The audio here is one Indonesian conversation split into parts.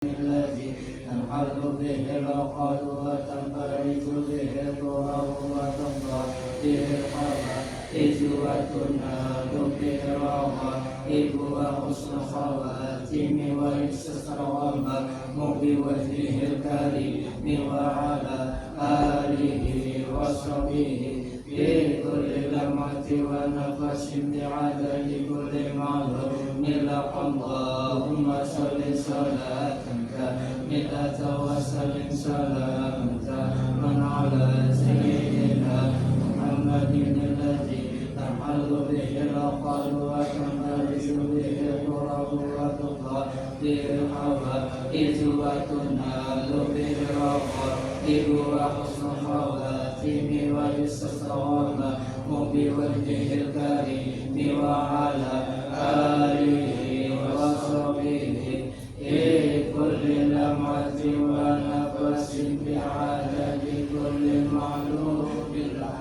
الذي تنحل به العقد وتنفرج به الضرر وتنضح به الخواتيم وتنال به الرغائب وحسن الخواتيم والاستسلام بوجهه الكريم وعلى آله وصحبه في كل لمحة ونفس بعدد كل معلوم لك اللهم صل صلاة كاملة وسلم سلاما تاما على سيدنا محمد الذي تنحل به العقد وتنفرج به الكرب وتقضى به الحوائج وتنال به الرغائب وحسن الخواتيم والاستسلام بوجهه الكريم وعلى آله وصحبه في كل لمحة ونفس بعدد كل معلوم له.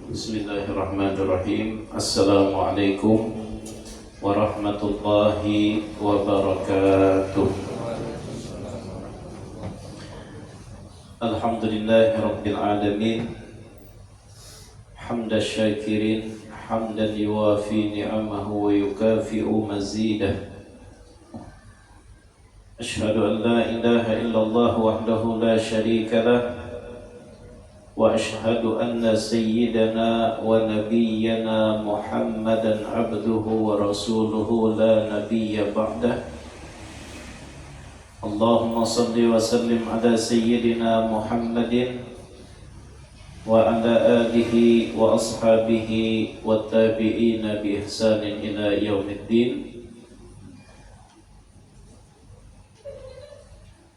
Bismillahirrahmanirrahim. Assalamualaikum warahmatullahi wabarakatuh. Alhamdulillahi rabbil alamin. Hamdan syakirin, hamdan yuwafi ni'amahu wa yukafi'u mazidah. Ashhadu an la ilaha illallah wahdahu la syarika lah. وأشهد أن سيدنا ونبينا محمدا عبده ورسوله لا نبي بعده اللهم صل وسلم على سيدنا محمد وعلى آله وأصحابه والتابعين بإحسان إلى يوم الدين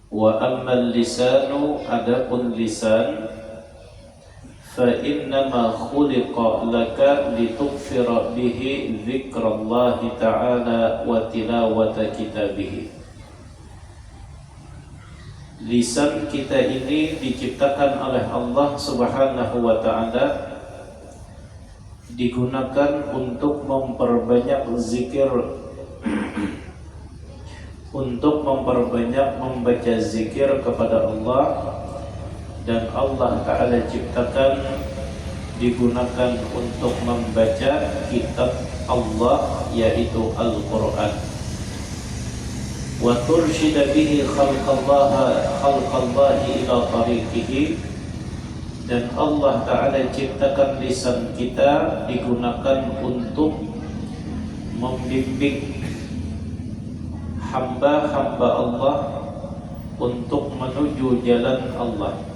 وأما اللسان أدق اللسان فإنما خلق لك لتغفر به ذكر الله تعالى وتلاوة كتابه. Lisan kita ini diciptakan oleh Allah Subhanahu wa Ta'ala, digunakan untuk memperbanyak zikir, untuk memperbanyak membaca zikir kepada Allah. Dan Allah Ta'ala ciptakan digunakan untuk membaca kitab Allah, yaitu Al-Quran. Wa turshida bihi khalqallahi ila tariqihi. Dan Allah Ta'ala ciptakan lisan kita digunakan untuk membimbing hamba-hamba Allah untuk menuju jalan Allah.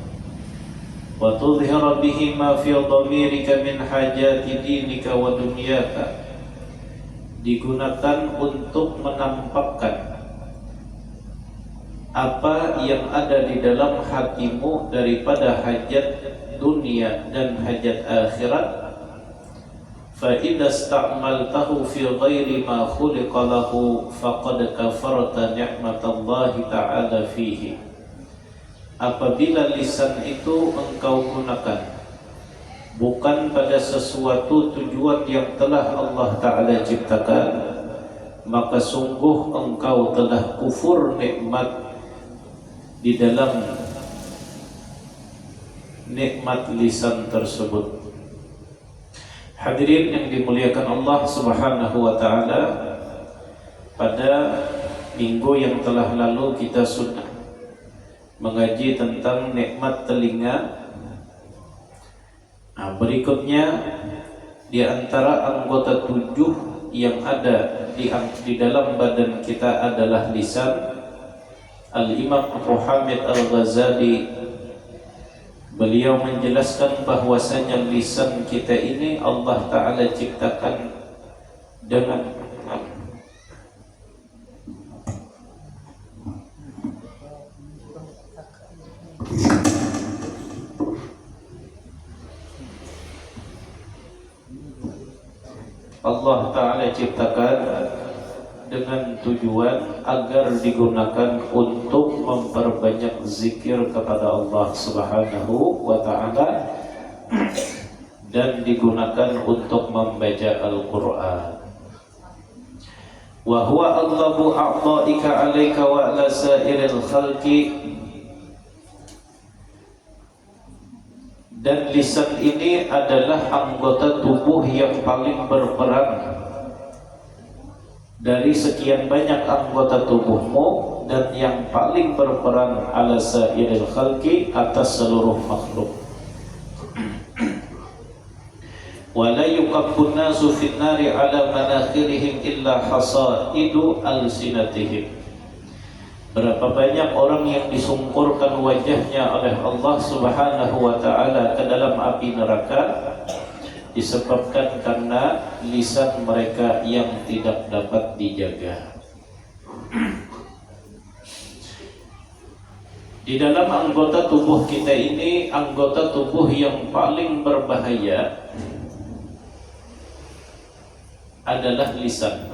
Wa tudhhira bihi ma fi dhamirika min hajati dinika wa dunyaka. Digunakan untuk menampakkan apa yang ada di dalam hatimu daripada hajat dunia dan hajat akhirat. Fa idza ista'maltahu fi ghairi ma khuliqa lahu faqad kafarta ni'matallahi ta'ala fihi. Apabila lisan itu engkau gunakan bukan pada sesuatu tujuan yang telah Allah Ta'ala ciptakan, maka sungguh engkau telah kufur nikmat di dalam nikmat lisan tersebut. Hadirin yang dimuliakan Allah Subhanahu wa Ta'ala, pada minggu yang telah lalu kita sudah mengaji tentang nikmat telinga. Berikutnya di antara anggota 7 yang ada di dalam badan kita adalah lisan. Al-Imam Abu Hamid Al-Ghazali, beliau menjelaskan bahwasanya lisan kita ini Allah Ta'ala ciptakan dengan Allah Ta'ala ciptakan dengan tujuan agar digunakan untuk memperbanyak zikir kepada Allah Subhanahu wa Ta'ala dan digunakan untuk membaca Al-Quran. Wa huwa Allahu a'ta'ika 'alaika wa 'ala sa'iril khalqi. Dan lisan ini adalah anggota tubuh yang paling berperan dari sekian banyak anggota tubuhmu, dan yang paling berperan ala sa'iril khalqi, atas seluruh makhluk. Wala yuqabbun nasu fin nari ala manakhirihim illa hasaidu alsinatihim. Berapa banyak orang yang disungkurkan wajahnya oleh Allah Subhanahu wa ta'ala ke dalam api neraka disebabkan karena lisan mereka yang tidak dapat dijaga. Di dalam anggota tubuh kita ini, anggota tubuh yang paling berbahaya adalah lisan.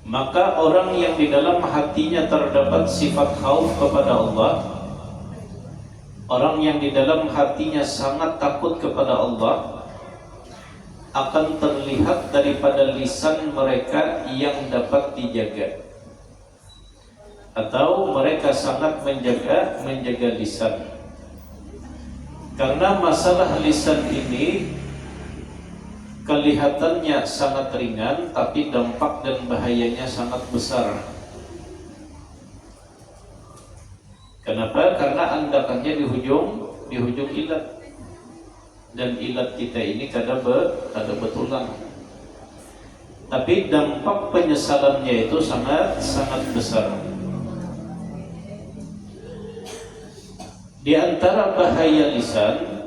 Maka orang yang di dalam hatinya terdapat sifat khauf kepada Allah, orang yang di dalam hatinya sangat takut kepada Allah, akan terlihat daripada lisan mereka yang dapat dijaga, atau mereka sangat menjaga lisan. Karena masalah lisan ini kelihatannya sangat ringan, tapi dampak dan bahayanya sangat besar. Kenapa? Karena andakannya di hujung ilat, dan ilat kita ini kada betulan. Tapi dampak penyesalannya itu sangat besar. Di antara bahaya lisan,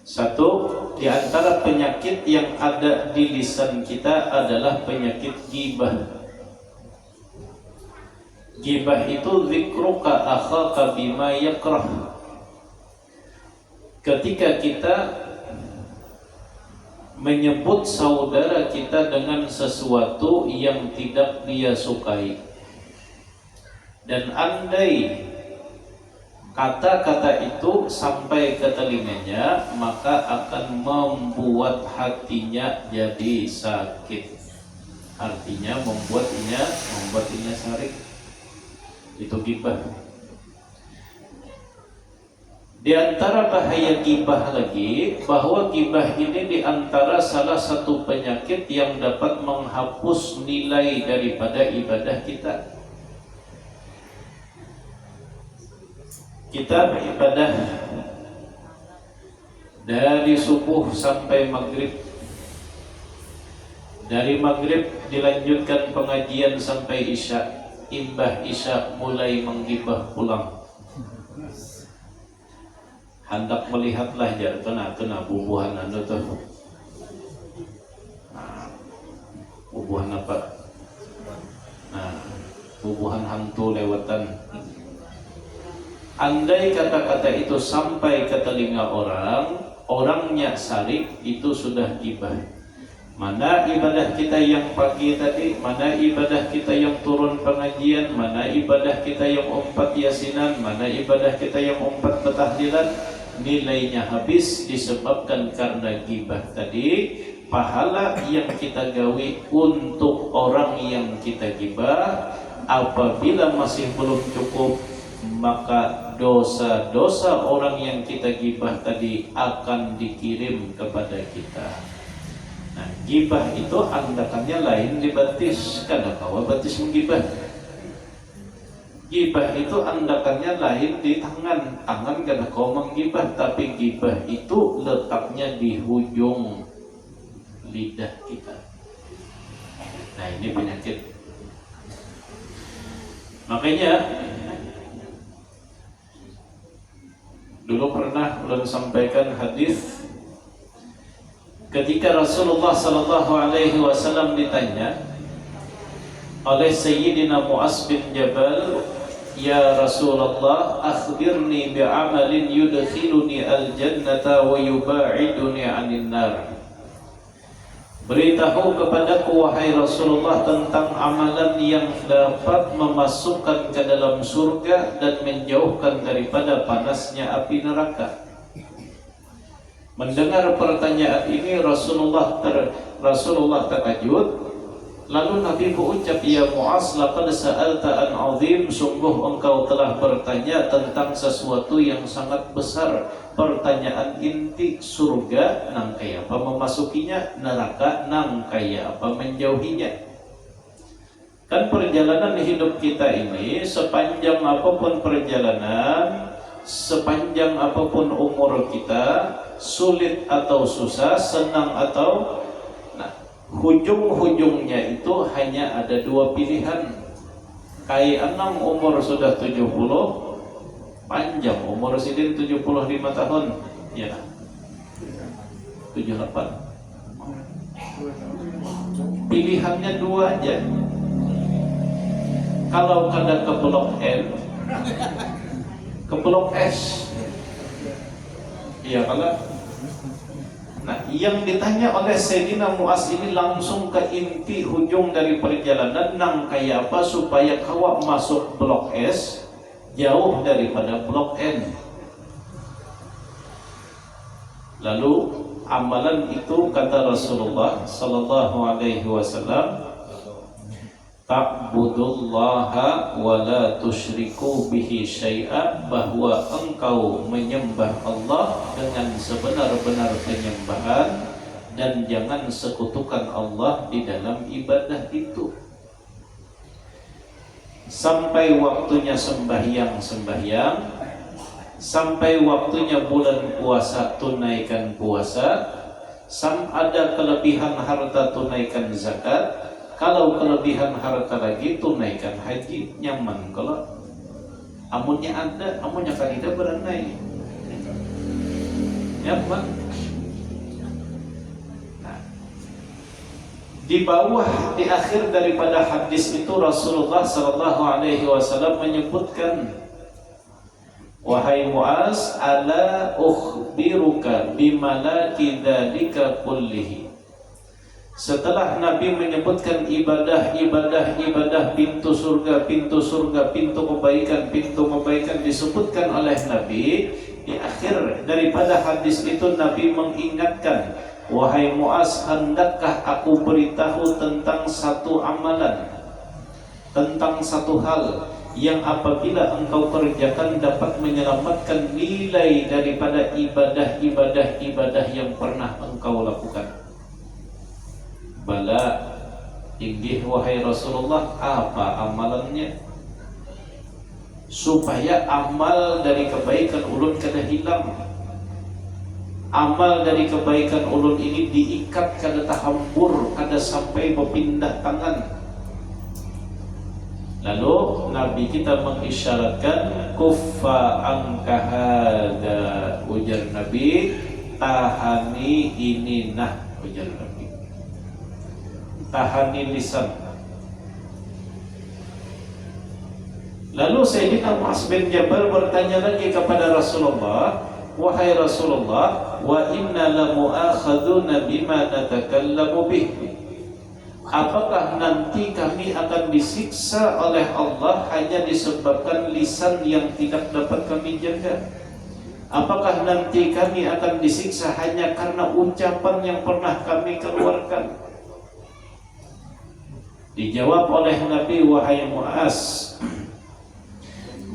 satu, di antara penyakit yang ada di lisan kita adalah penyakit ghibah. Ghibah itu zikruka akhaka bima yakrah. Ketika kita menyebut saudara kita dengan sesuatu yang tidak dia sukai, dan andai kata-kata itu sampai ke telinganya, maka akan membuat hatinya jadi sakit. Artinya membuatnya sakit. Itu ghibah. Di antara bahaya ghibah lagi, bahwa ghibah ini di antara salah satu penyakit yang dapat menghapus nilai daripada ibadah kita. Kita beribadah dari subuh sampai maghrib, dari maghrib dilanjutkan pengajian sampai isya, imbah isya mulai menggibah pulang. Hendak melihatlah jar tuna bubuhan anu tuh. Bubuhan apa? Bubuhan hantu lewatan. Andai kata-kata itu sampai ke telinga orangnya sarik, itu sudah ghibah. Mana ibadah kita yang pagi tadi, mana ibadah kita yang turun pengajian, mana ibadah kita yang 4 yasinan, mana ibadah kita yang 4 bertahlilan, nilainya habis disebabkan karena ghibah tadi. Pahala yang kita gawi untuk orang yang kita ghibah, apabila masih belum cukup, maka dosa-dosa orang yang kita ghibah tadi akan dikirim kepada kita. Nah, ghibah itu andakannya lain dibatis, kada kawa batis menggibah. Ghibah itu andakannya lain di tangan kada kawa menggibah, tapi ghibah itu letaknya di hujung lidah kita. Nah, ini penyakit. Makanya dulu pernah ulun sampaikan hadis ketika Rasulullah sallallahu alaihi wasallam ditanya oleh Sayyidina Mu'az bin Jabal, "Ya Rasulullah, akhbirni bi'amalin yudkhiluni al-jannata wa yuba'iduni 'anil nar." Beritahu kepadaku wahai Rasulullah tentang amalan yang dapat memasukkan ke dalam surga dan menjauhkan daripada panasnya api neraka. Mendengar pertanyaan ini Rasulullah terkejut. Lalu Nabi berucap, ya Mu'az, laqad sa'alta an 'azim, sungguh engkau telah bertanya tentang sesuatu yang sangat besar. Pertanyaan inti, surga nang kaya apa memasukinya, neraka nang kaya apa menjauhinya. Kan perjalanan hidup kita ini, sepanjang apapun perjalanan, sepanjang apapun umur kita, sulit atau susah, senang atau hujung-hujungnya itu hanya ada dua pilihan. Kayak enam umur sudah 70, panjang umur sidin 75 tahun, ya 78. Pilihannya dua aja. Kalau kada ke blok N, ke blok S. Iya kalau. Nah, yang ditanya oleh Sayyidina Mu'az ini langsung ke inti hujung dari perjalanan, nang kayak apa supaya kau masuk blok S jauh daripada blok N. Lalu amalan itu kata Rasulullah sallallahu alaihi wasallam, ta'budullaha wa la tusyriku bihi syai'a, bahwa engkau menyembah Allah dengan sebenar-benar penyembahan dan jangan sekutukan Allah di dalam ibadah itu. Sampai waktunya sembahyang, sampai waktunya bulan puasa, tunaikan puasa. Ada kelebihan harta, tunaikan zakat. Kalau kelebihan harta lagi, tunaikan haji. Nyaman kalau amunnya ada, amunnya kadida beranai. Nyaman. Nah, di bawah, di akhir daripada hadis itu Rasulullah sallallahu alaihi wasallam menyebutkan, wahai Mu'az, ala ukhbiruka bimalaki dzalika kullihi. Setelah Nabi menyebutkan ibadah, pintu surga, pintu kebaikan disebutkan oleh Nabi, di akhir daripada hadis itu Nabi mengingatkan, wahai Mu'az, hendakkah aku beritahu tentang satu amalan, tentang satu hal yang apabila engkau kerjakan dapat menyelamatkan nilai daripada ibadah yang pernah engkau lakukan. Bala, inggih wahai Rasulullah, apa amalannya? Supaya amal dari kebaikan ulun kada hilang, amal dari kebaikan ulun ini diikat kada tahambur, kada sampai berpindah tangan. Lalu Nabi kita mengisyaratkan, kuffa angka hada, ujar Nabi, tahani ini nah, ujar Nabi, tahani lisan. Lalu Sayyidina Mu'az bin Jabal bertanya lagi kepada Rasulullah, wahai Rasulullah, wa inna la mu'akhaduna bima natakallamu bih, apakah nanti kami akan disiksa oleh Allah hanya disebabkan lisan yang tidak dapat kami jaga? Apakah nanti kami akan disiksa hanya karena ucapan yang pernah kami keluarkan? Dijawab oleh Nabi, wahai Mu'az,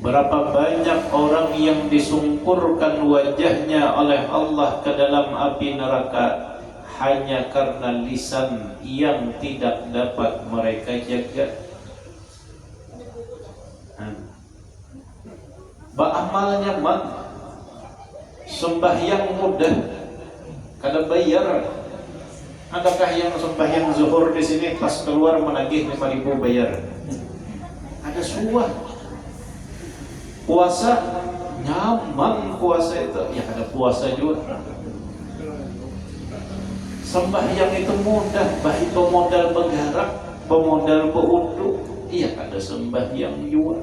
berapa banyak orang yang disungkurkan wajahnya oleh Allah ke dalam api neraka hanya karena lisan yang tidak dapat mereka jaga. Amalnya man, sembahyang mudah, kada bayar. Adakah yang sembahyang zuhur di sini pas keluar menagih 5.000 bayar? Ada suah. Puasa nyaman, puasa itu ya ada puasa juga. Sembahyang itu mudah, baik pemodal bergerak, pemodal berwudu, iya ada sembahyang juga.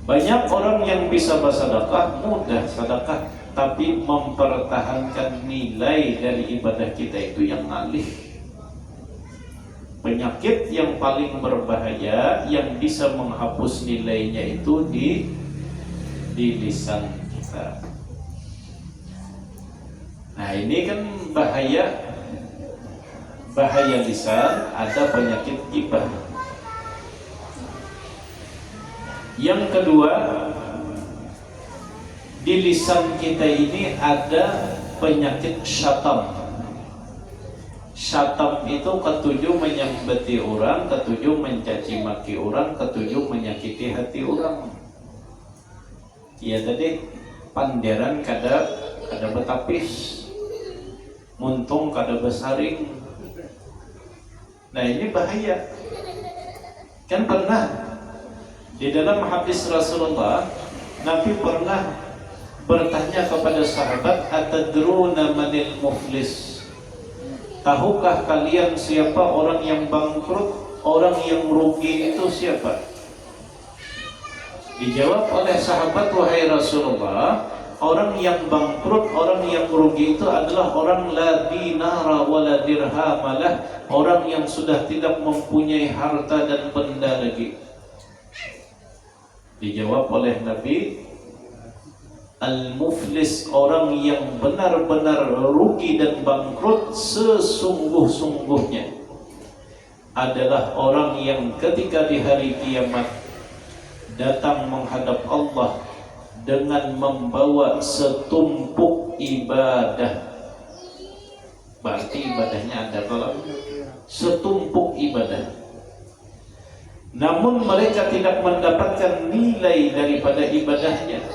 Banyak orang yang bisa bersedekah mudah sedekah, tapi mempertahankan nilai dari ibadah kita itu yang ngalih. Penyakit yang paling berbahaya yang bisa menghapus nilainya itu di lisan kita. Nah ini kan bahaya lisan, ada penyakit ghibah. Yang kedua, di lisan kita ini ada penyakit syatam. Syatam itu ketujuh menyambeti orang, ketujuh mencaci maki orang, ketujuh menyakiti hati orang. Iya tadi panderan kada betapis, muntung kada besaring. Nah ini bahaya. Kan pernah di dalam hadis Rasulullah, Nabi pernah bertanya kepada sahabat, atadruna manil muflis? Tahukah kalian siapa orang yang bangkrut, orang yang rugi itu siapa? Dijawab oleh sahabat, wahai Rasulullah, orang yang bangkrut, orang yang rugi itu adalah orang la dinara wala dirhamalah, orang yang sudah tidak mempunyai harta dan benda lagi. Dijawab oleh Nabi, al-muflis, orang yang benar-benar rugi dan bangkrut sesungguh-sungguhnya adalah orang yang ketika di hari kiamat datang menghadap Allah dengan membawa setumpuk ibadah. Berarti ibadahnya ada kalau setumpuk ibadah, namun mereka tidak mendapatkan nilai daripada ibadahnya.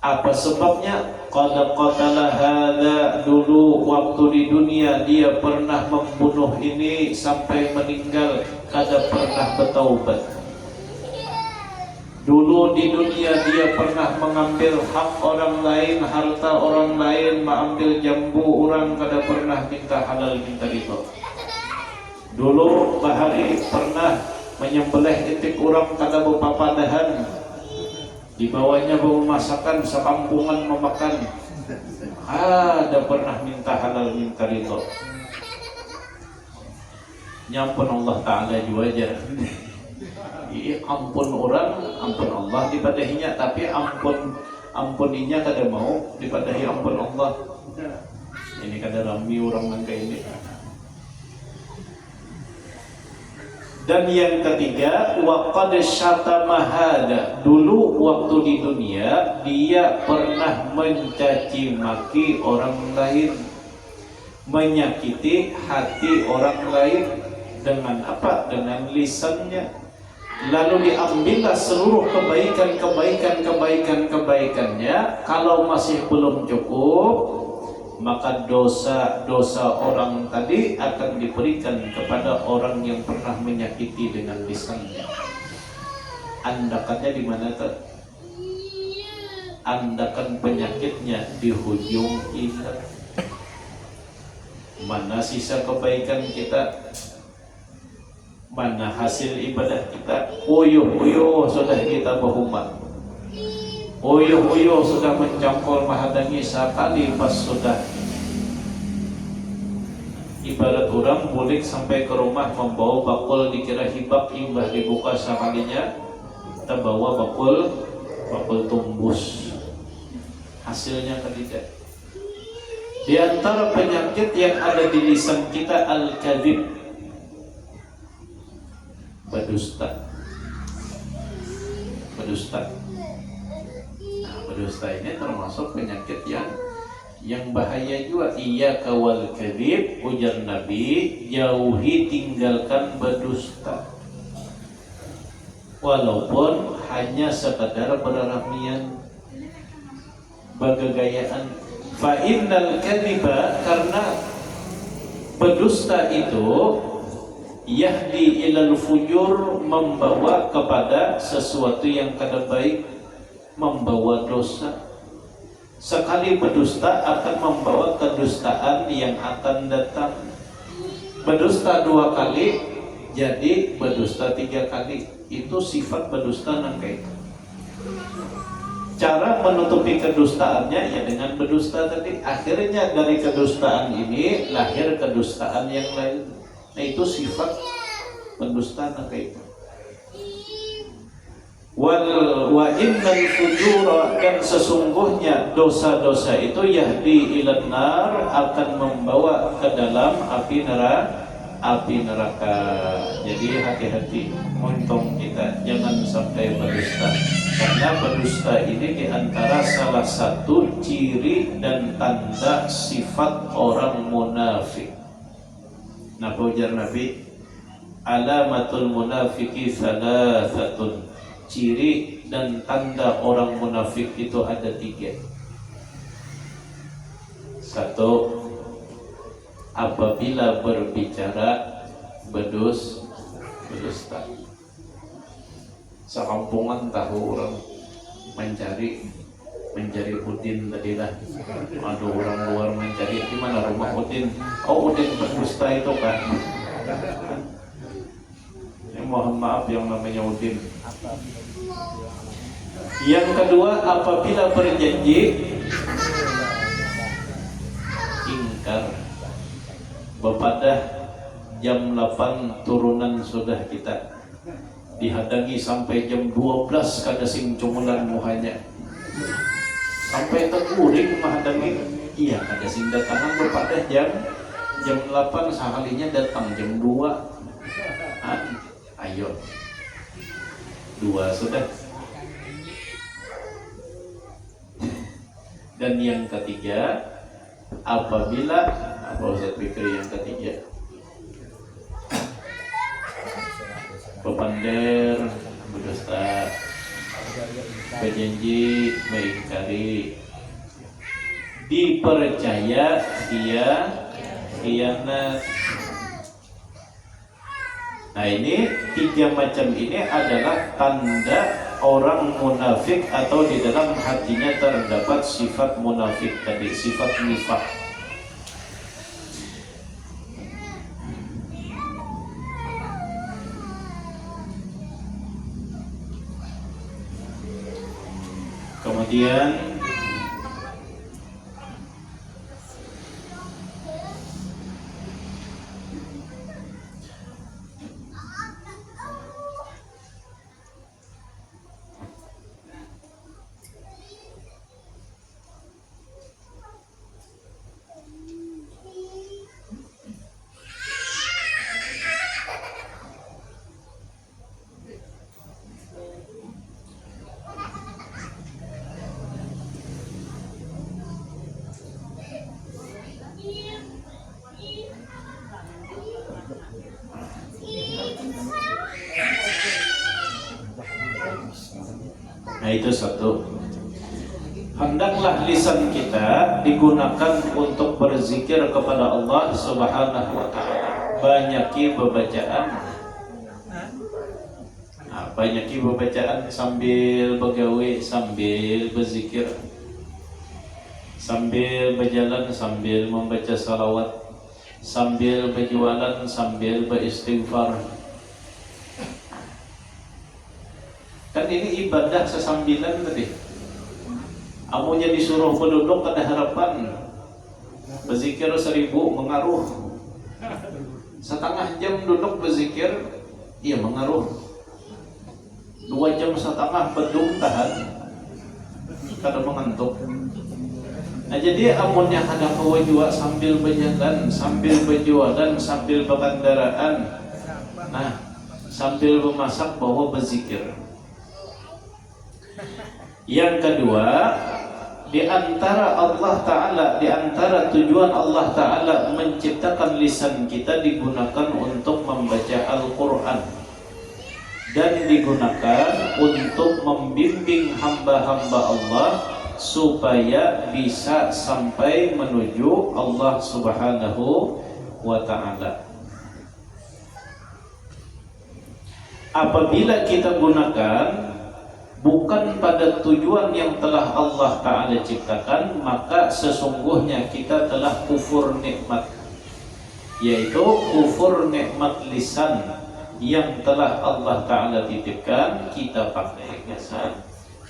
Apa sebabnya? Qad qatala hadza, dulu waktu di dunia dia pernah membunuh ini sampai meninggal, kada pernah bertaubat. Dulu di dunia dia pernah mengambil hak orang lain, harta orang lain, mengambil jambu orang, kada pernah minta halal minta ridho. Dulu bahari pernah menyembelih itik orang, kada bepapadahan. Di bawahnya bawa masakan sekampungan memakan, ada pernah minta halal minta ridho. Nyampun Allah Ta'ala juga aja. Ampun orang, ampun Allah dipadahinya, tapi ampuninya kada mau dipadahi ampun Allah. Ini kada rami orang mangga ini. Dan yang ketiga, waqad syatama hada, dulu waktu di dunia dia pernah mencaci maki orang lain, menyakiti hati orang lain. Dengan apa? Dengan lisannya. Lalu diambillah seluruh kebaikannya. Kalau masih belum cukup, maka dosa-dosa orang tadi akan diberikan kepada orang yang pernah menyakiti dengan lisannya. Andakannya di mana tuh? Andakan penyakitnya di hujung ilat. Mana sisa kebaikan kita? Mana hasil ibadah kita? Uyuh sudah kita berhubungan. Uyuh sudah mencampur mahadangi sekali pas sudah ibarat orang bulik sampai ke rumah membawa bakul dikira hibak, imbah dibuka sekalinya kita bawa bakul tumbus, hasilnya tidak. Di antara penyakit yang ada di lisan kita al-kadzib, berdusta. Berdusta ini termasuk penyakit yang bahaya juga. Iyyaka wal kadzib, ujar Nabi, jauhi, tinggalkan berdusta. Walaupun hanya sekadar beraramian, bergegayaan. Fa innal kadziba, karena berdusta itu yahdi ilal fujur, membawa kepada sesuatu yang kada baik, membawa dosa. Sekali berdusta akan membawa kedustaan yang akan datang. Berdusta 2 kali jadi berdusta 3 kali. Itu sifat berdusta nangkai. Cara menutupi kedustaannya ya dengan berdusta tadi. Akhirnya dari kedustaan ini lahir kedustaan yang lain. Nah itu sifat pendusta kayak itu. Wa innal fujura, dan sesungguhnya dosa-dosa itu yahdi ilan nar, akan membawa ke dalam api neraka. Jadi hati-hati, untung kita jangan sampai berdusta, karena berdusta ini diantara salah satu ciri dan tanda sifat orang munafik. Nah ujar Nabi, alamatul munafiki salasatun, ciri dan tanda orang munafik itu ada 3. 1, apabila berbicara berdusta. Sekampungan tahu orang mencari Udin tadilah. Ada orang luar mencari di mana rumah Udin. Oh Udin berdusta itu kan. Mohon maaf yang namanya Udin. Yang kedua, apabila berjanji ingkar. Bepadah jam 8 turunan sudah kita dihadangi sampai jam 12 kada sing cumulan muhanya. Sampai terkuring menghadangi. Iya, kada sing datangan bepadah jam 8 sekalinya datang jam 2. Ayo 2 sudah. Dan yang ketiga, apabila Ustaz Fikri yang ketiga pepander berdusta, berjanji mengingkari, dipercaya khianat. Nah ini 3 macam ini adalah tanda orang munafik, atau di dalam hatinya terdapat sifat munafik tadi, sifat nifaq. Kemudian itu 1. Hendaklah lisan kita digunakan untuk berzikir kepada Allah Subhanahu wa taala. Banyaki bacaan. Banyaki bacaan sambil begawe, sambil berzikir, sambil berjalan, sambil membaca salawat, sambil berjualan, sambil beristighfar. Kan ini ibadah sesambilan tadi. Amunya disuruh penduduk ada harapan berzikir 1000 mengaruh. Setengah jam duduk berzikir, iya mengaruh. 2 jam setengah bedung tahan, kada mengantuk. Nah jadi amunnya ada kewajua sambil berjalan, sambil berjualan, sambil berkendaraan, nah sambil memasak bahwa berzikir. Yang kedua, di antara Allah Ta'ala, di antara tujuan Allah Ta'ala menciptakan lisan kita digunakan untuk membaca Al-Quran dan digunakan untuk membimbing hamba-hamba Allah supaya bisa sampai menuju Allah Subhanahu wa Ta'ala. Apabila kita gunakan bukan pada tujuan yang telah Allah Ta'ala ciptakan, maka sesungguhnya kita telah kufur nikmat, yaitu kufur nikmat lisan yang telah Allah Ta'ala titipkan. Kita pakai lisan,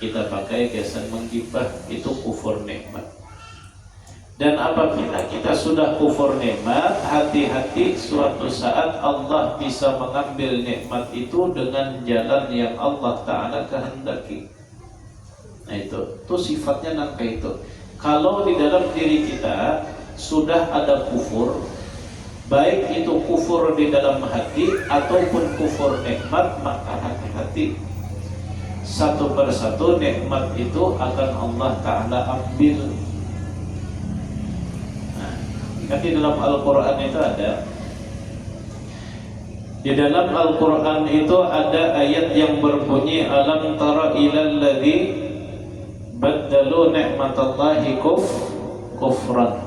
kita pakai gasan menggibah, itu kufur nikmat. Dan apabila kita sudah kufur nikmat, hati-hati suatu saat Allah bisa mengambil nikmat itu dengan jalan yang Allah Ta'ala kehendaki. Nah itu sifatnya nangka itu. Kalau di dalam diri kita sudah ada kufur, baik itu kufur di dalam hati ataupun kufur nikmat, maka hati-hati, satu persatu nikmat itu akan Allah Ta'ala ambil. Nah, kan di dalam Al-Quran itu ada, di dalam Al-Quran itu ada ayat yang berbunyi, alam tara ilal ladzi baddalu ni'matallahi kufran.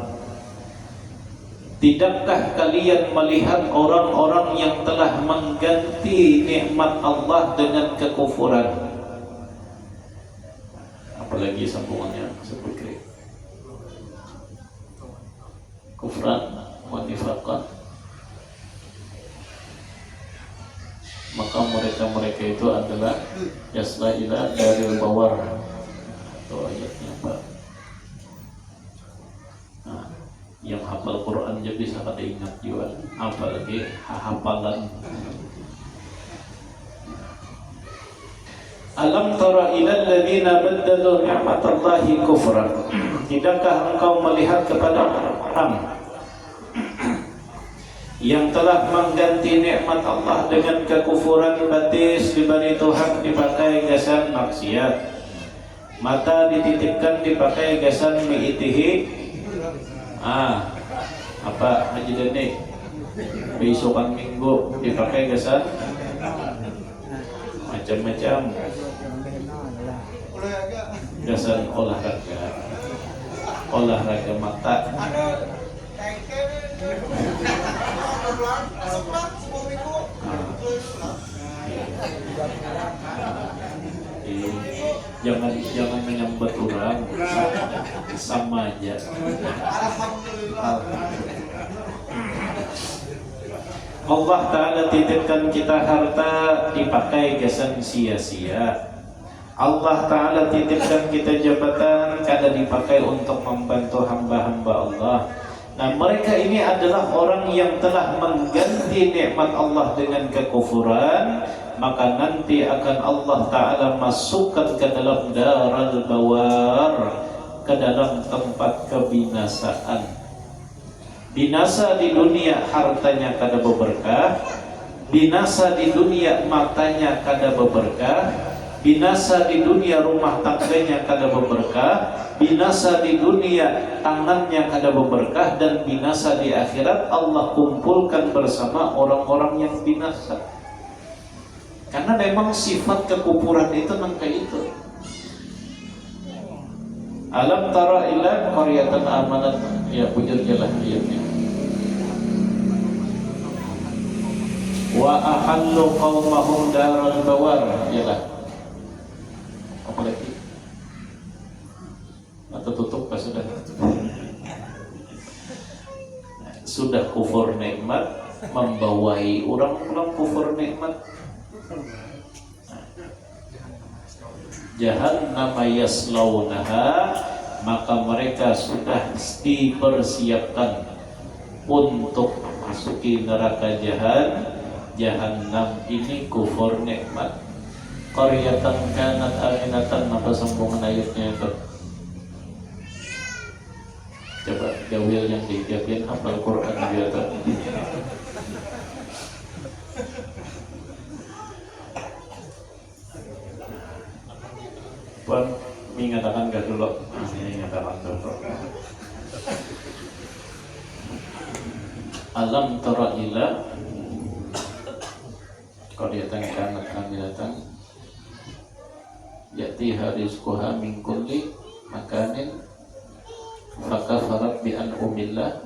Tidakkah kalian melihat orang-orang yang telah mengganti nikmat Allah dengan kekufuran? Apalagi sambungannya seperti kufran wa nifaqan. Maka mereka itu adalah yasla ila daril bawar. Itu ayatnya Pak. Nah, yang hafal Quran jadi bisa pada ingat juga, apalagi hafalan. Alam tara ilal ladzina baddalu ni'matallahi kufran. Tidakkah engkau melihat kepada orang yang telah mengganti nikmat Allah dengan kekufuran, batis diberi Tuhan dipakai gasan maksiat, mata dititipkan dipakai gasan mi'itihi. Apa Haji Dene besokan minggu dipakai gasan macam-macam, gasan olahraga mata. Jangan menyambat orang, sama aja. Allah Ta'ala titipkan kita harta dipakai gasan sia-sia. Allah Ta'ala titipkan kita jabatan kada dipakai untuk membantu hamba-hamba Allah. Nah, mereka ini adalah orang yang telah mengganti nikmat Allah dengan kekufuran, maka nanti akan Allah Ta'ala masukkan ke dalam daral bawar, ke dalam tempat kebinasaan. Binasa di dunia hartanya kada berberkah, binasa di dunia matanya kada berberkah, binasa di dunia rumah tangganya kada berberkah, binasa di dunia tangannya kada berberkah, dan binasa di akhirat Allah kumpulkan bersama orang-orang yang binasa. Karena memang sifat kekufuran itu nangka itu. Alam tara ila qaryatan amanat, ya bujur jalan ayatnya. Wa ahallu qaumahum daral bawar, yalah. Apa lagi? Atau tutup pas sudah? Sudah kufur nikmat, membawai orang-orang kufur nikmat. Jahannam yaslaunaha, maka mereka sudah dipersiapkan untuk masuki neraka Jahannam. Ini kufur nikmat. Qaryatan kanat aminatan, apa sambungan ayatnya itu? Coba gawil yang dijamin hafal Quran dia tuh. Puan mengatakan gak dulu, mengatakan dulu. Alam tara ila qaryatan kanat aminatan ya'tiha rizquha min kulli makanin fakafarat bi an'umillah.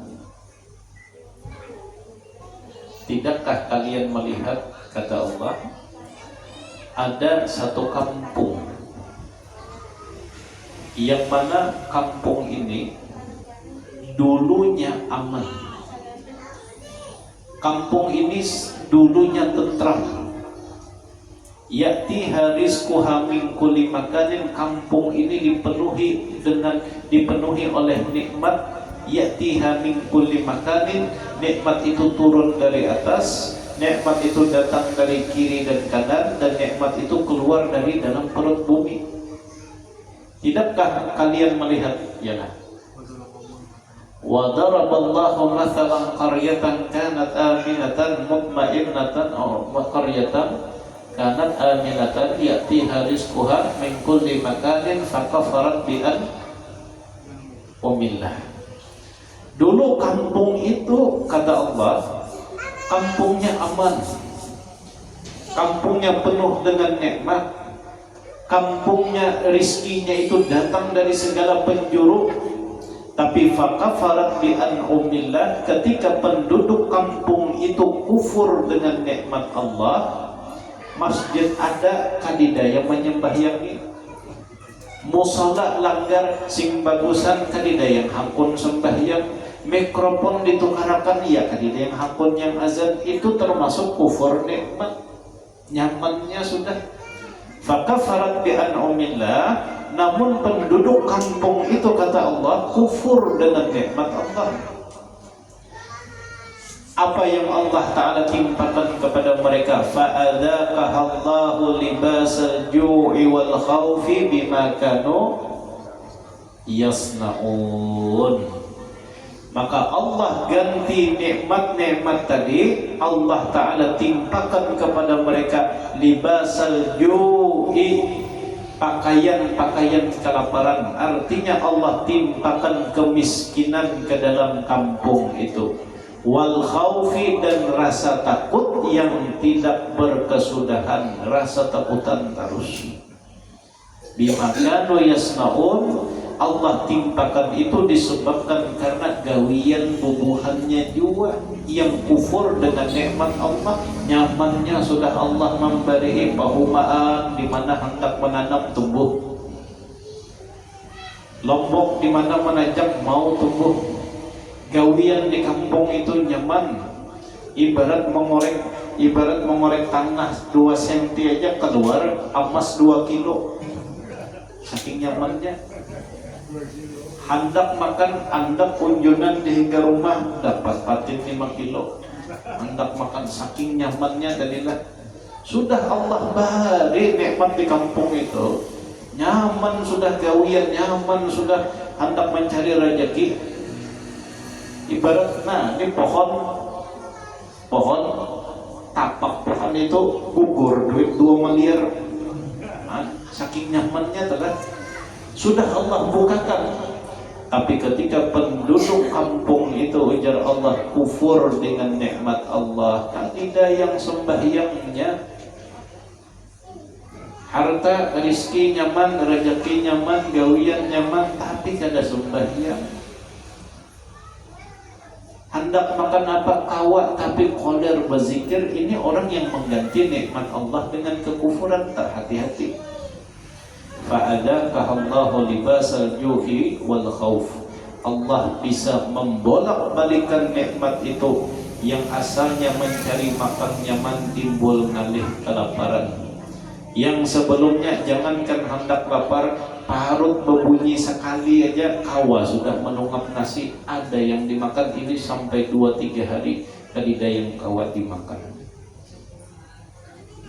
Tidakkah kalian melihat, kata Allah, ada satu kampung yang mana kampung ini dulunya aman, kampung ini dulunya tentram, Ya'tiha rizquha min kulli makanin, kampung ini dipenuhi oleh nikmat. Ya'tiha min kulli makanin, nikmat itu turun dari atas, nikmat itu datang dari kiri dan kanan, dan nikmat itu keluar dari dalam perut bumi. Tidakkah kalian melihat? Ya. Wa daraballahu mathalan qaryatan kanat aminatan mutmainnatan aw qaryatan kanat aminatan ya'tiha rizquha min kulli makanin fakafarat bi an'amillah. Dulu kampung itu, kata Allah, kampungnya aman, kampungnya penuh dengan nikmat, kampungnya rizkinya itu datang dari segala penjuru. Tapi fakafarat bi an'amillah, ketika penduduk kampung itu kufur dengan nikmat Allah, masjid ada kadidaya menyembahyangi, musala langgar sing bagusan kadidaya hakun sembahyang, mikrofon ditukarakan ya kadidaya hakun yang azan. Itu termasuk kufur nikmat, nyamannya sudah. Fakafarat bi an'amillah, namun penduduk kampung itu, kata Allah, kufur dengan nikmat Allah. Apa yang Allah Ta'ala timpakan kepada mereka? Fa'adzaqahallahu libasal ju'i wal khawfi bima kanu yasna'un. Maka Allah ganti nikmat-nikmat tadi, Allah Ta'ala timpakan kepada mereka libasal ju'i, pakaian-pakaian kelaparan. Artinya Allah timpakan kemiskinan ke dalam kampung itu. Wal khaufi, dan rasa takut yang tidak berkesudahan, rasa takutan terus. Bima kanu yasnaun, Allah timpakan itu disebabkan karena gawian bubuhannya juga yang kufur dengan nikmat Allah. Nyamannya sudah Allah memberi pahumaan di mana hendak menanam tumbuh, lombok di mana menanjak mau tumbuh. Gawian di kampung itu nyaman, ibarat mengorek tanah 2 cm aja keluar emas 2 kilo, saking nyamannya. Hendak makan, hendak kunjungan di hingga rumah dapat patin 5 kilo. Hendak makan, saking nyamannya dalilah. Sudah Allah beri nikmat di kampung itu, nyaman sudah gawian, nyaman sudah hendak mencari rezeki. Ibarat, nah ini pohon tapak pohon itu gugur duit 2 miliar. Nah, saking nyamannya telah sudah Allah bukakan. Tapi ketika penduduk kampung itu, ujar Allah, kufur dengan nikmat Allah, tidak yang sembahyangnya, harta rizki nyaman, rezeki nyaman, gawian nyaman, tapi kada sembahyang. Hendak makan apa kawa, tapi koler berzikir. Ini orang yang mengganti nikmat Allah dengan kekufuran. Tak hati-hati. Fa'adzaqahallahu libasal ju'i wal khauf. Allah bisa membolak-balikan nikmat itu yang asalnya mencari makan nyaman, timbul ngalih kelaparan. Yang sebelumnya jangankan hendak lapar, parut berbunyi sekali aja kawa sudah menunggak nasi. Ada yang dimakan ini sampai 2-3 hari kadida yang kawa dimakan.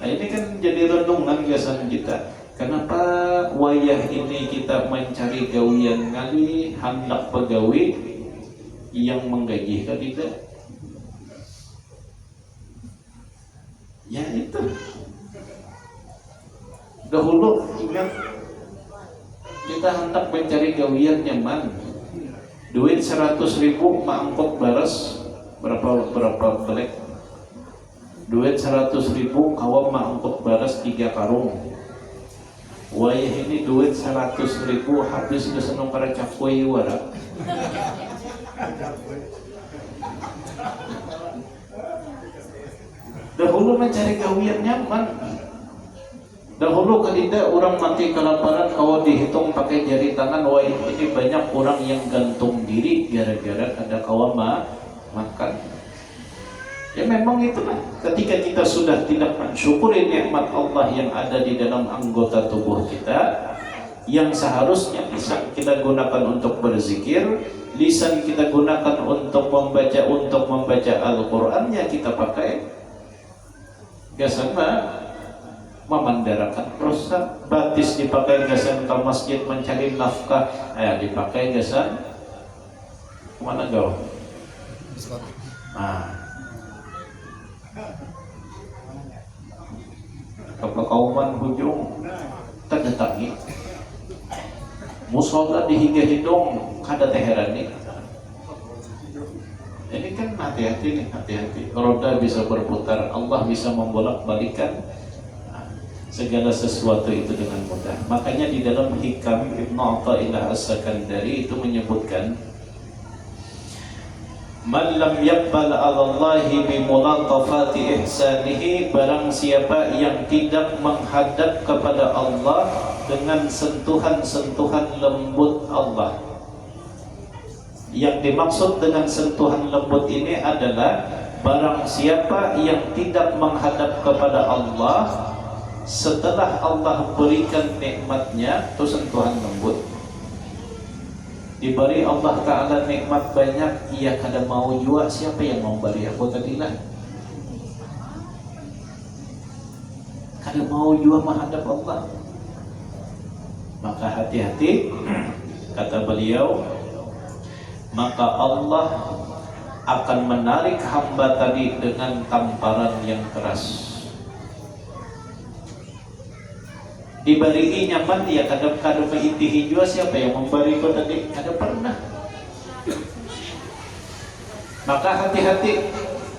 Nah ini kan jadi renungan gasan kita. Kenapa wayah ini kita mencari gawian ngali, hendak pegawai yang menggaji kadida? Ya itu. Dahulu ingat, kita hendak mencari gawian nyaman, duit 100.000 mangkok baras berapa belek, duit 100.000 kawan mangkok baras 3 karung. Wayah ini duit 100.000 habis ke senang para cakwe warak. Dahulu mencari gawian nyaman. Dahulu kadida orang mati kelaparan, kalau dihitung pakai jari tangan, wah ini banyak orang yang gantung diri gara-gara ada kawan makan. Ya memang itulah, ketika kita sudah tidak mensyukuri nikmat Allah yang ada di dalam anggota tubuh kita, yang seharusnya lisan kita gunakan untuk berzikir, lisan kita gunakan untuk membaca Al-Qur'an, ya kita pakai gasan memandarakan proses, batis dipakai gasan ke masjid mencari nafkah, dipakai gasan kemana gaul? Nah, kepekauman hujung terdatangi musola dihingga hidung kada teheran nih. Ini kan hati-hati nih, hati-hati. Roda bisa berputar, Allah bisa membolak-balikan segala sesuatu itu dengan mudah. Makanya di dalam Hikam Ibnu Athaillah As-Sakandari itu menyebutkan, man lam yaqbal 'ala Allahi bi mulatafati ihsanihi, barang siapa yang tidak menghadap kepada Allah dengan sentuhan-sentuhan lembut Allah. Yang dimaksud dengan sentuhan lembut ini adalah barang siapa yang tidak menghadap kepada Allah setelah Allah berikan nikmatnya, itu sentuhan lembut. Diberi Allah Ta'ala nikmat banyak, ia kada mau jua, siapa yang memberi aku tadilah? Kada mau jua menghadap Allah. Maka hati-hati, kata beliau, maka Allah akan menarik hamba tadi dengan tamparan yang keras. Diberi nyaman, dia kadang-kadang meintihi jua, siapa yang memberi kau tadi? Kada pernah. Maka hati-hati,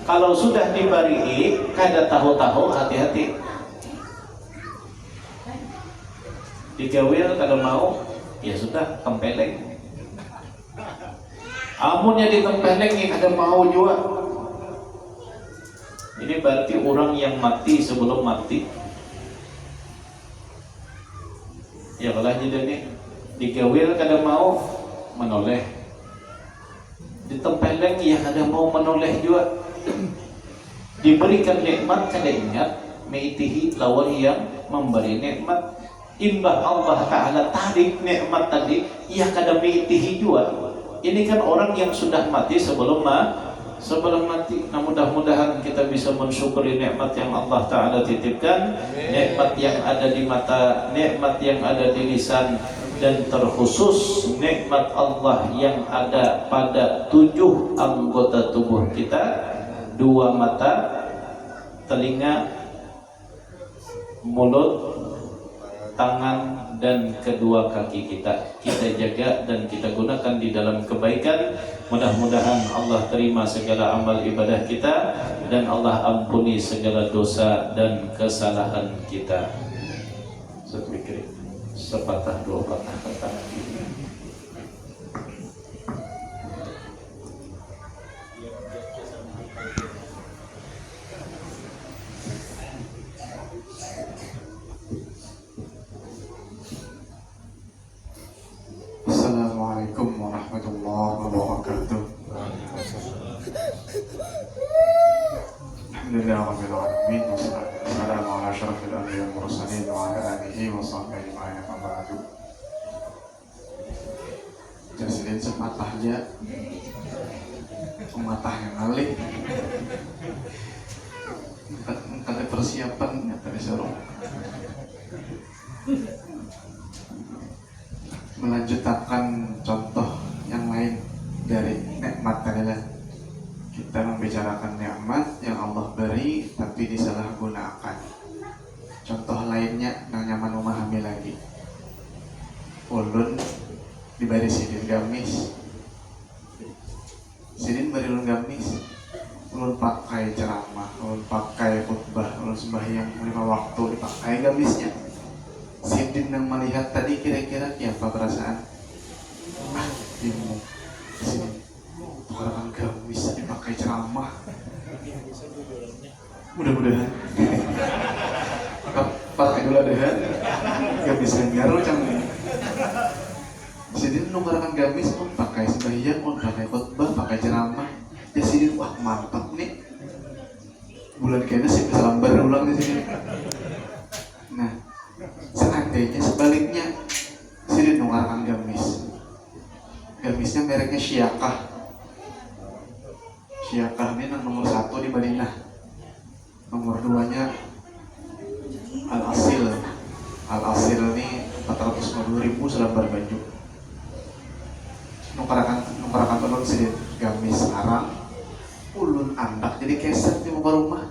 kalau sudah diberi kada tahu-tahu, hati-hati. Digawil kada mau, ya sudah tempeleng. Amunnya ditempeleng kada mau jua. Ini berarti orang yang mati sebelum mati. Ya kalau jadi nih digawil kada mau menoleh, ditempeleng ya kada mau menoleh juga. Diberikan nikmat kada ingat meitihi lawan yang memberi nikmat. Imbah Allah Ta'ala tarik nikmat tadi, ia kada meitihi juga. Ini kan orang yang sudah mati sebelum mati. Nah, mudah-mudahan kita bisa mensyukuri nikmat yang Allah Ta'ala titipkan, nikmat yang ada di mata, nikmat yang ada di lisan, dan terkhusus nikmat Allah yang ada pada 7 anggota tubuh kita, 2 mata, telinga, mulut, tangan, dan kedua kaki kita jaga dan kita gunakan di dalam kebaikan. Mudah-mudahan Allah terima segala amal ibadah kita dan Allah ampuni segala dosa dan kesalahan kita. Saya pikir sepatah dua patah kata. Assalamualaikum warahmatullahi wabarakatuh. Alhamdulillahirabbil alamin, wassalamu ala asyrafil anbiya'i wal mursalin wa ala alihi wa sahbihi ajma'in, amma ba'du. Jasilin sepatah aja, pematah yang ngalih. Kata persiapan kata disuruh melanjutkan contoh yang lain dari nikmat adalah kita membicarakan nikmat yang Allah beri tapi disalahgunakan. Contoh lainnya yang nyaman memahami lagi. Ulun diberi sidin gamis. Sidin beri ulun gamis. Ulun pakai ceramah, ulun pakai khutbah, ulun sembahyang 5 waktu dipakai gamisnya. Sidin yang melihat tadi kira-kira apa perasaan? Bingung. Sidin tukarakan gamis dipakai ceramah. Mudah-mudahan. Pakai dulu deh. Gamis ngaruh macam ini. Sidin tukarakan gamis pun pakai sembahyang, pun pakai khutbah, pakai ceramah. Ya Sidin wah mantap nih. bulan kayaknya sih bisa lambar ulang di sini. Nah, seandainya sebaliknya sini nukarkan gamis. Gamisnya mereknya Syakah. Syakah ini nomor 1 di Madinah. Nomor 2-nya Al-Asil. Al-Asil ini 450.000 selembar baju. Nukarkan ulun sini gamis arang. Ulun andak jadi keset di muka rumah.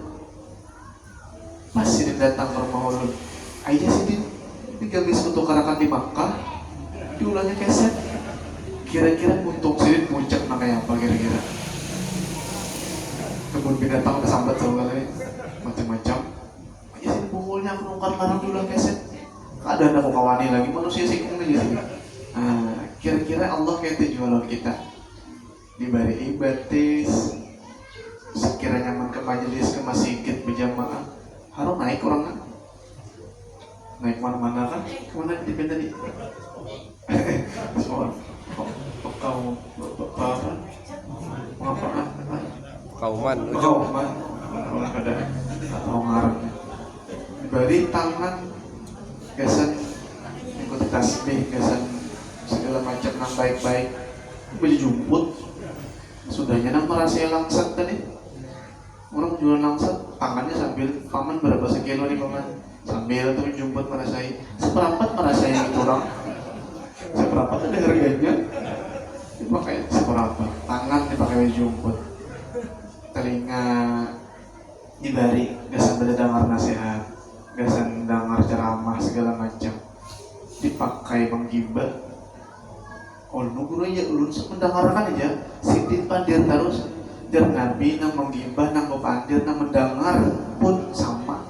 Masih datang ke rumah ulun. Aja sih ini gamis untuk karakan di Makkah. Diulangnya keset. Kira-kira untung sini puncak namanya apa kira-kira? Kebun binatang kesambat sama kali macam-macam. Aja sih pukulnya aku nungkar larang diulang keset. Keadaan aku kawani lagi manusia singkung aja sih. Nah, kira-kira Allah kayak jualan kita. Dibari ibatis. Sekiranya nyaman ke majelis, ke masjid, berjamaah, harus naik orang kan? Naik mana-mana kan? Kemana di tadi? Soal kau apa? Mengapaan? Kauman, ujung. Kauman, orang ada atau ngarangnya. Dibari tangan, gasan ikuti tasbih, gasan segala macam nang baik-baik. Baju jumput, sudahnya nang merasa langsat tadi. Orang jual langsat, tangannya sambil paman berapa sekilo nih paman, sambil tuh jumput merasai, seperempat merasai itu orang, seperempat ada harganya, dipakai seperempat, tangan dipakai jumput, telinga dibari, gasan pada dengar nasihat, gasan dengar ceramah segala macam, dipakai menggibah. Oh nunggu aja ulun mendengarkan aja, sitin pandir terus. Dan Nabi nang menggibah, nang mepandir, nang mendengar pun sama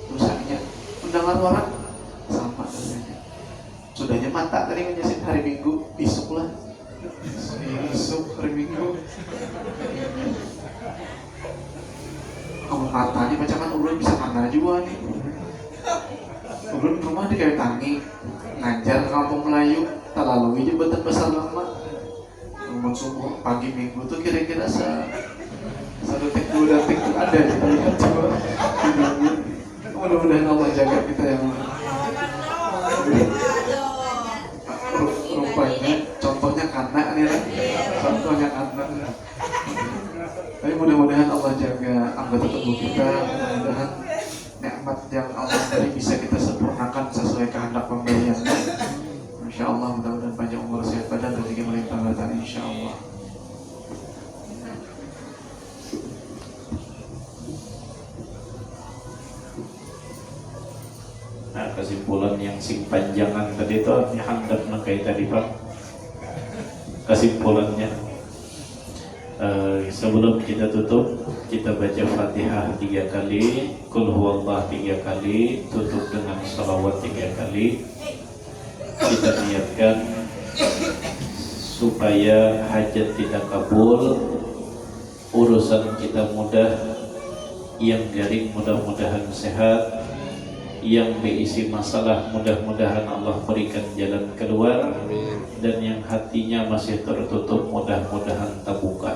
dosanya. Mendengar orang sama dosanya. Sudahnya mata tadi menyasit hari Minggu, besok lah. Besok hari Minggu. Kamu matanya macam mana ulun bisa mana juga nih. Ulun rumah di kayu tangi, ngajar kampung Melayu, tak lalu aja betul besar lama. Subuh pagi Minggu tuh kira-kira satu detik 2 detik tuh ada kita lihat coba di minggu. Mudah-mudahan Allah jaga kita yang rupanya contohnya karena nih lah, contohnya karena. Tapi mudah-mudahan Allah jaga anggota tubuh kita, mudah-mudahan nikmat yang Allah beri bisa kita sempurnakan sesuai kehendak pemberiannya. Insya Allah mudah-mudahan panjang umur, sehat badan, rezeki melimpah harta, insya Allah. Nah, kesimpulan yang sing panjangan tadi itu handap kayak tadi Pak. Kesimpulannya sebelum kita tutup, kita baca Fatihah 3 kali, Qul huwallah 3 kali, tutup dengan salawat 3 kali. Kita niatkan supaya hajat kita kabul, urusan kita mudah, yang garing mudah-mudahan sehat, yang berisi masalah mudah-mudahan Allah berikan jalan keluar, dan yang hatinya masih tertutup mudah-mudahan terbuka.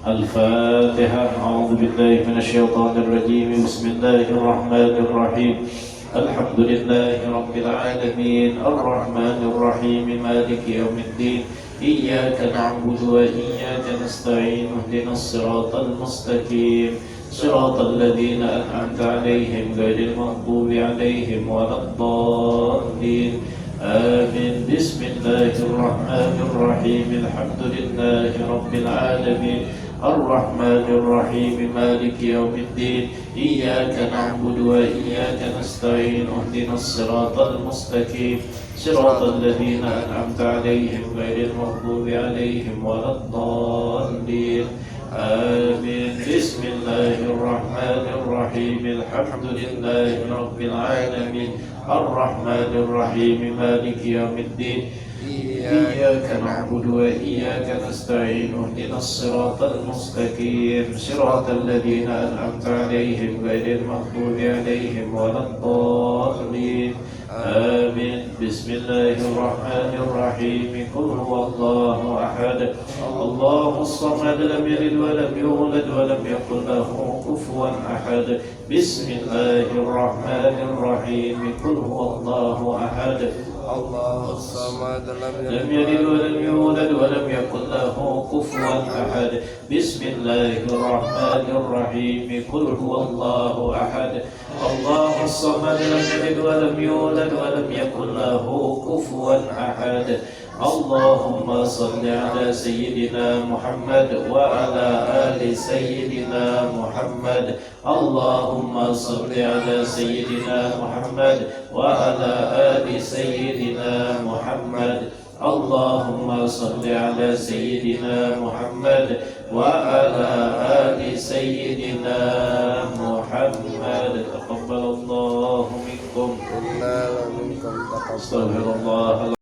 Al-Fatihah. A'udzubillahi minasyaitonir rajim. Bismillahirrahmanirrahim. Alhamdulillahi Rabbil Alamin. Ar-Rahmanir Rahim. Maliki yaumiddin. Iyyaka na'budu wa iyyaka nasta'in. Ihdinas siratal mustaqim. Siratal ladzina an'amta 'alaihim ghairil maghdubi 'alaihim waladdallin. Amin. Bismillahirrahmanirrahim. Alhamdulillahi Rabbil Alamin. Ar-Rahmanir Rahim. Maliki yaumiddin. Iyyaka na'budu wa iyyaka nasta'in. Ihdinas siratal mustaqim. Siratal ladzina an'amta 'alaihim ghairil maghdubi 'alaihim waladdallin. Amin. Bismillahirrahmanirrahim. Alhamdulillahi Rabbil Alamin. Ar-Rahmanir Rahim. Maliki yaumiddin. Iyyaka na'budu wa iyyaka nasta'in. Ihdinas siratal mustaqim. Siratal ladzina an'amta 'alaihim ghairil maghdubi 'alaihim waladdallin. Amin. Bismillahirrahmanirrahim. Qul huwallahu ahad. Allahus samad. Lam yalid wa lam yulad wa lam yakul lahu كفوا أحد بسم الله الرحمن الرحيم قل هو الله أحد الله الصمد لم يلد ولم يولد ولم يكن له كفوا أحد بسم الله الرحمن الرحيم قل هو الله أحد الله الصمد لم يلد ولم يولد ولم يكن له كفوا أحد اللهم صل على سيدنا محمد وعلى آل سيدنا محمد اللهم صل على سيدنا محمد وعلى آل سيدنا محمد اللهم صل على سيدنا محمد وعلى آل سيدنا محمد تقبل الله منكم إنا ومنكم تقبل استغفر الله